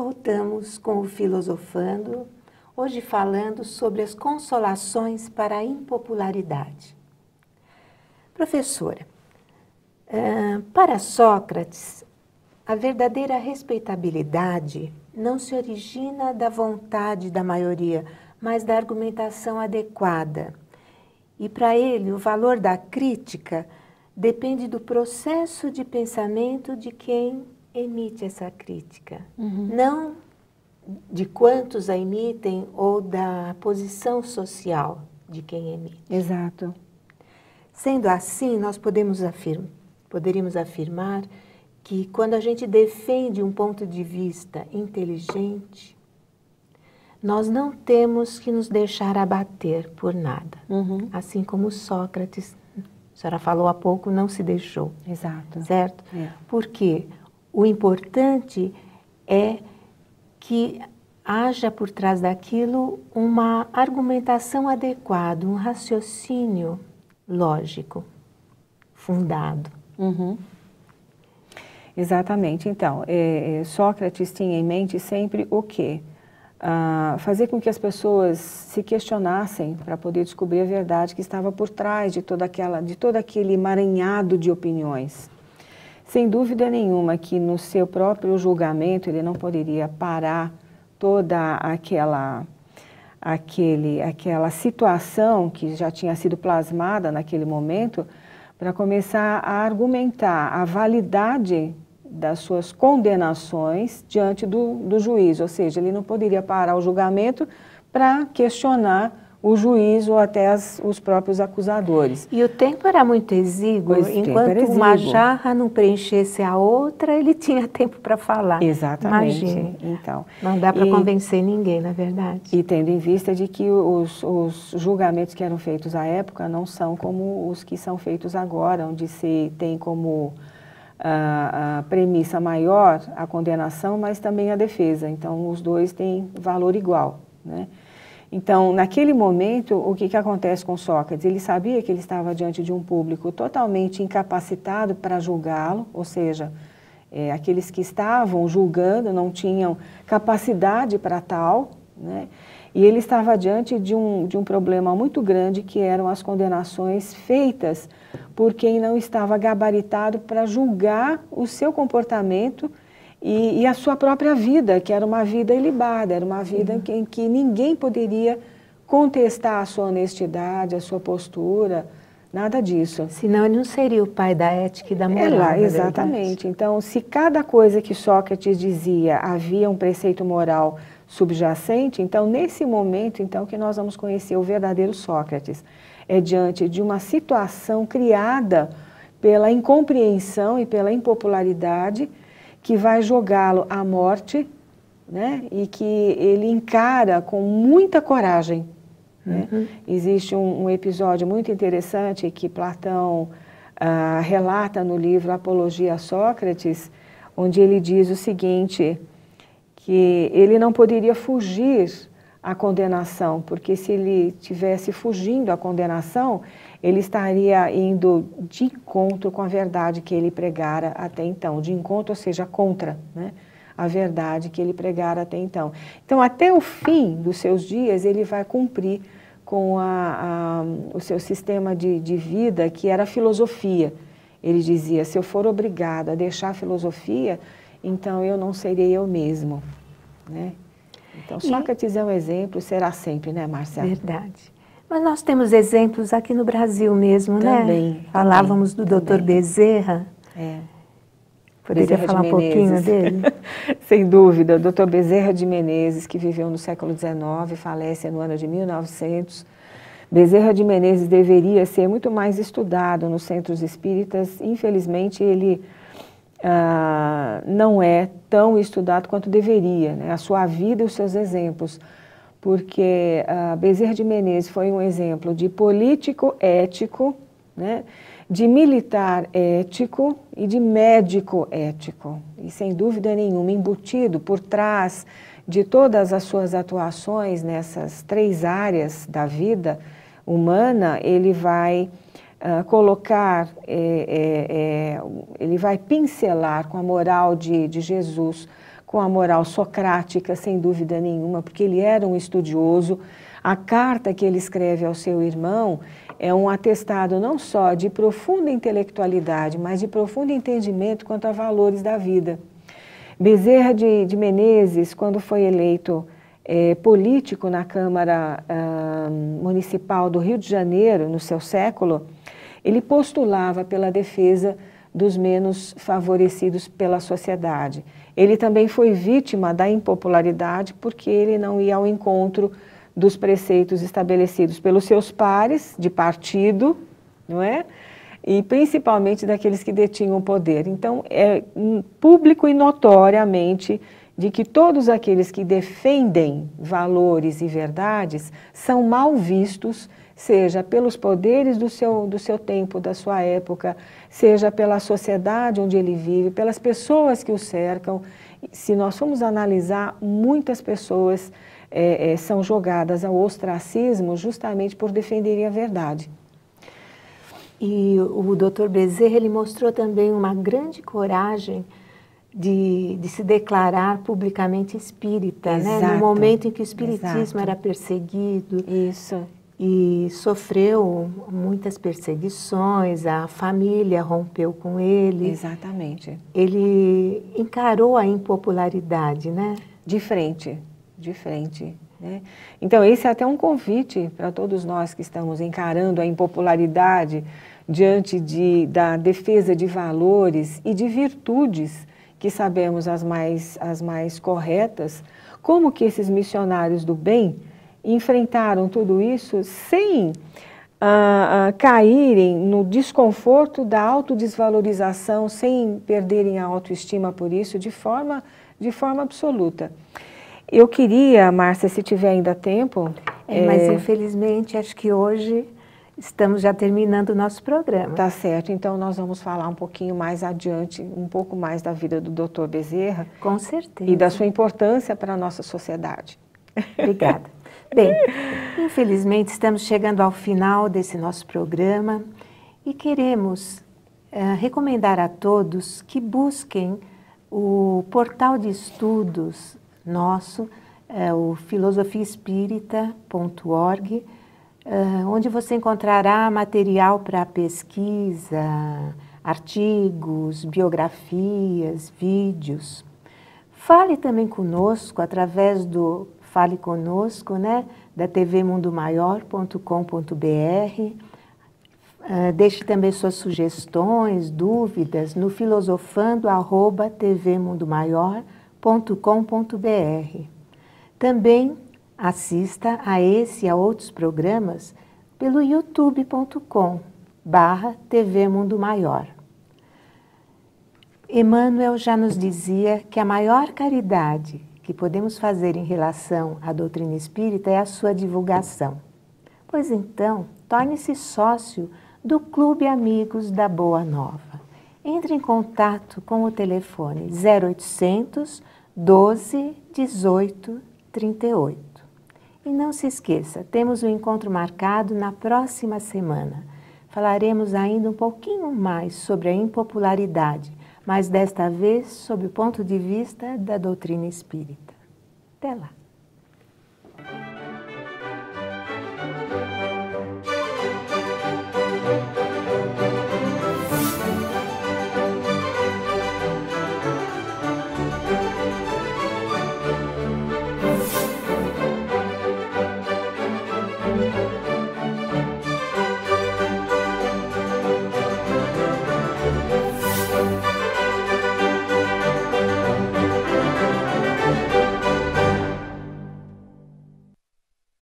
voltamos com o Filosofando, hoje falando sobre as consolações para a impopularidade. Professora, para Sócrates, a verdadeira respeitabilidade não se origina da vontade da maioria, mas da argumentação adequada. E para ele, o valor da crítica depende do processo de pensamento de quem emite essa crítica, não de quantos a emitem ou da posição social de quem emite. Exato. Sendo assim, nós poderíamos afirmar que quando a gente defende um ponto de vista inteligente, nós não temos que nos deixar abater por nada. Assim como Sócrates, a senhora falou há pouco, não se deixou. Exato. Certo? Porque o importante é que haja por trás daquilo uma argumentação adequada, um raciocínio lógico, fundado. Exatamente. Então, Sócrates tinha em mente sempre o quê? Fazer com que as pessoas se questionassem para poder descobrir a verdade que estava por trás de todo aquele emaranhado de opiniões. Sem dúvida nenhuma que no seu próprio julgamento ele não poderia parar toda aquela situação que já tinha sido plasmada naquele momento para começar a argumentar a validade das suas condenações diante do juiz, ou seja, ele não poderia parar o julgamento para questionar o juiz ou até os próprios acusadores. E o tempo era muito exíguo, enquanto uma jarra não preenchesse a outra, ele tinha tempo para falar. Exatamente. Imagine. Então, não dá para convencer ninguém, na verdade. E tendo em vista de que os julgamentos que eram feitos à época não são como os que são feitos agora, onde se tem como a premissa maior a condenação, mas também a defesa. Então, os dois têm valor igual, né? Então, naquele momento, o que acontece com Sócrates? Ele sabia que ele estava diante de um público totalmente incapacitado para julgá-lo, ou seja, aqueles que estavam julgando não tinham capacidade para tal, né? E ele estava diante de um problema muito grande, que eram as condenações feitas por quem não estava gabaritado para julgar o seu comportamento e a sua própria vida, que era uma vida ilibada, era uma vida em que ninguém poderia contestar a sua honestidade, a sua postura, nada disso. Senão ele não seria o pai da ética e da moral. Exatamente. Então, se cada coisa que Sócrates dizia havia um preceito moral subjacente, então nesse momento então que nós vamos conhecer o verdadeiro Sócrates. É diante de uma situação criada pela incompreensão e pela impopularidade que vai jogá-lo à morte, né? E que ele encara com muita coragem. Né? Existe um episódio muito interessante que Platão relata no livro Apologia a Sócrates, onde ele diz o seguinte, que ele não poderia fugir à condenação, porque se ele estivesse fugindo à condenação, ele estaria indo de encontro com a verdade que ele pregara até então, de encontro, ou seja, contra, né, a verdade que ele pregara até então. Então, até o fim dos seus dias, ele vai cumprir com o seu sistema de vida, que era a filosofia. Ele dizia, se eu for obrigado a deixar a filosofia, então eu não serei eu mesmo, né? Então, Sócrates é um exemplo, será sempre, né, Marcela? Verdade. Mas nós temos exemplos aqui no Brasil mesmo, também, né? Falávamos do Dr. Bezerra. Poderia falar um pouquinho dele? Sem dúvida, o Dr. Bezerra de Menezes, que viveu no século XIX, falece no ano de 1900. Bezerra de Menezes deveria ser muito mais estudado nos centros espíritas. Infelizmente, ele não é tão estudado quanto deveria, né? A sua vida e os seus exemplos, porque Bezerra de Menezes foi um exemplo de político ético, né? De militar ético e de médico ético. E sem dúvida nenhuma, embutido por trás de todas as suas atuações nessas 3 áreas da vida humana, ele vai colocar, ele vai pincelar com a moral de Jesus, com a moral socrática, sem dúvida nenhuma, porque ele era um estudioso. A carta que ele escreve ao seu irmão é um atestado não só de profunda intelectualidade, mas de profundo entendimento quanto a valores da vida. Bezerra de Menezes, quando foi eleito político na Câmara Municipal do Rio de Janeiro, no seu século, ele postulava pela defesa dos menos favorecidos pela sociedade. Ele também foi vítima da impopularidade porque ele não ia ao encontro dos preceitos estabelecidos pelos seus pares de partido, não é? E principalmente daqueles que detinham o poder. Então, é público e notoriamente de que todos aqueles que defendem valores e verdades são mal vistos, seja pelos poderes do seu tempo, da sua época, seja pela sociedade onde ele vive, pelas pessoas que o cercam. Se nós formos analisar, muitas pessoas são jogadas ao ostracismo justamente por defenderem a verdade. E o Dr. Bezerra, ele mostrou também uma grande coragem de se declarar publicamente espírita, né? No momento em que o espiritismo era perseguido. Isso. E sofreu muitas perseguições, a família rompeu com ele. Exatamente. Ele encarou a impopularidade, né? De frente, né? Então, esse é até um convite para todos nós que estamos encarando a impopularidade diante da defesa de valores e de virtudes que sabemos as mais corretas, como que esses missionários do bem enfrentaram tudo isso sem caírem no desconforto da autodesvalorização, sem perderem a autoestima por isso, de forma absoluta. Eu queria, Márcia, se tiver ainda tempo... mas infelizmente acho que hoje estamos já terminando o nosso programa. Tá certo, então nós vamos falar um pouquinho mais adiante, um pouco mais da vida do Dr. Bezerra. Com certeza. E da sua importância para a nossa sociedade. Obrigada. Bem, infelizmente estamos chegando ao final desse nosso programa e queremos recomendar a todos que busquem o portal de estudos nosso, o filosofiaespírita.org, onde você encontrará material para pesquisa, artigos, biografias, vídeos. Fale também conosco através do Fale Conosco, né, da tvmundomaior.com.br. Deixe também suas sugestões, dúvidas no filosofando@tvmundomaior.com.br. Também assista a esse e a outros programas pelo youtube.com/TV Mundo Maior. Emmanuel já nos dizia que a maior caridade que podemos fazer em relação à doutrina espírita é a sua divulgação. Pois então, torne-se sócio do Clube Amigos da Boa Nova. Entre em contato com o telefone 0800 12 18 38. E não se esqueça, temos um encontro marcado na próxima semana. Falaremos ainda um pouquinho mais sobre a impopularidade, mas desta vez sob o ponto de vista da doutrina espírita. Até lá!